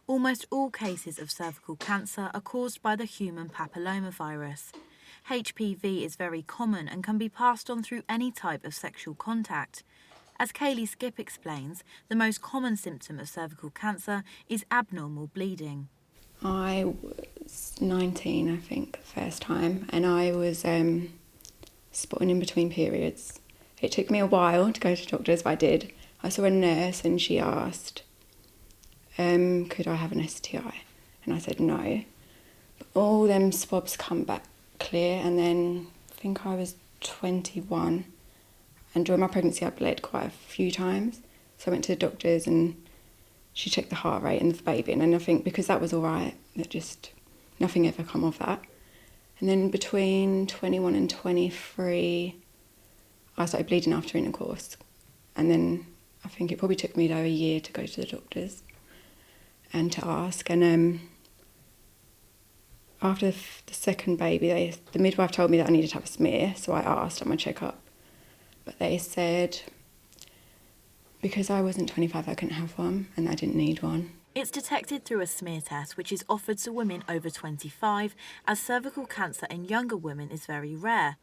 Almost all cases of cervical cancer are caused by the human papillomavirus. HPV is very common and can be passed on through any type of sexual contact. As Kaylee Skip explains, the most common symptom of cervical cancer is abnormal bleeding. I was 19, I think, the first time, and I was spotting in between periods. It took me a while to go to doctors, but I did. I saw a nurse and she asked, could I have an STI? And I said no. But all them swabs come back clear, and then I think I was 21, and during my pregnancy I bled quite a few times. So I went to the doctors and she checked the heart rate and the baby, and I think because that was all right, that just nothing ever come of that. And then between 21 and 23, I started bleeding after intercourse. And then I think it probably took me though a year to go to the doctors and to ask. And after the second baby, the midwife told me that I needed to have a smear, so I asked at my checkup. But they said because I wasn't 25, I couldn't have one, and I didn't need one. It's detected through a smear test, which is offered to women over 25, as cervical cancer in younger women is very rare.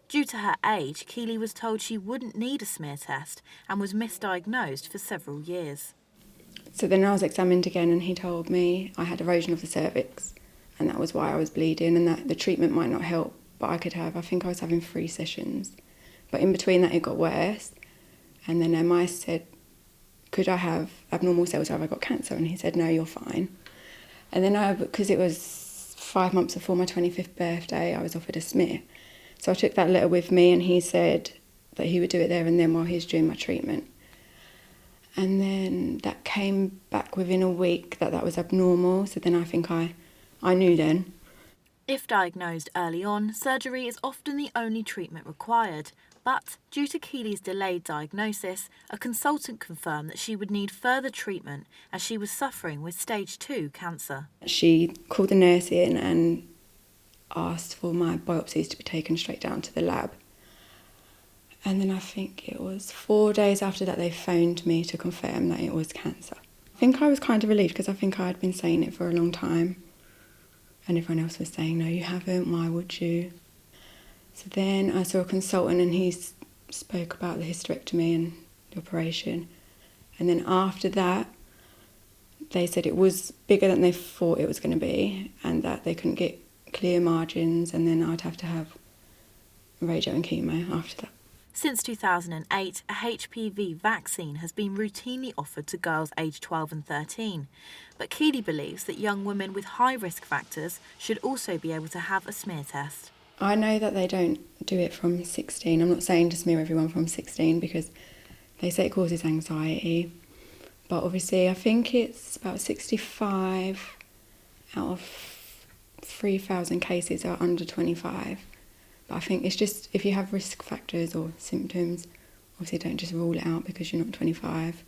Due to her age, Keely was told she wouldn't need a smear test and was misdiagnosed for several years. So then I was examined again, and he told me I had erosion of the cervix, and that was why I was bleeding, and that the treatment might not help, but I think I was having 3 sessions. But in between that, it got worse. And then I said, could I have abnormal cells, or have I got cancer? And he said, no, you're fine. And then because it was 5 months before my 25th birthday, I was offered a smear. So I took that letter with me, and he said that he would do it there and then while he was doing my treatment. And then that came back within a week that was abnormal. So then I think I knew then. If diagnosed early on, surgery is often the only treatment required. But due to Keely's delayed diagnosis, a consultant confirmed that she would need further treatment as she was suffering with stage 2 cancer. She called the nurse in and asked for my biopsies to be taken straight down to the lab. And then I think it was 4 days after that they phoned me to confirm that it was cancer. I think I was kind of relieved because I think I had been saying it for a long time. And everyone else was saying, no, you haven't, why would you? So then I saw a consultant and he spoke about the hysterectomy and the operation. And then after that, they said it was bigger than they thought it was going to be, and that they couldn't get clear margins, and then I'd have to have radio and chemo after that. Since 2008, a HPV vaccine has been routinely offered to girls aged 12 and 13. But Keely believes that young women with high risk factors should also be able to have a smear test. I know that they don't do it from 16. I'm not saying to smear everyone from 16 because they say it causes anxiety. But obviously I think it's about 65 out of 3,000 cases are under 25. But I think it's just if you have risk factors or symptoms, obviously don't just rule it out because you're not 25.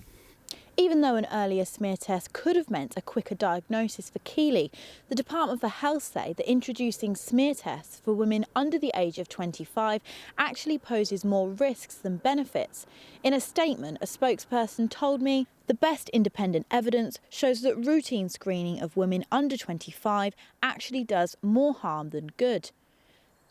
Even though an earlier smear test could have meant a quicker diagnosis for Keely, the Department for Health say that introducing smear tests for women under the age of 25 actually poses more risks than benefits. In a statement, a spokesperson told me, the best independent evidence shows that routine screening of women under 25 actually does more harm than good.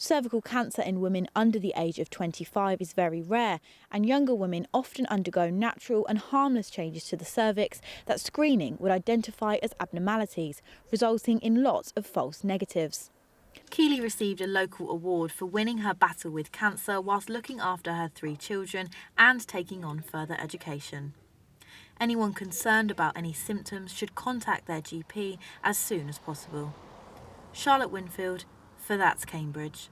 Cervical cancer in women under the age of 25 is very rare, and younger women often undergo natural and harmless changes to the cervix that screening would identify as abnormalities, resulting in lots of false negatives. Keely received a local award for winning her battle with cancer whilst looking after her 3 children and taking on further education. Anyone concerned about any symptoms should contact their GP as soon as possible. Charlotte Winfield, for That's Cambridge.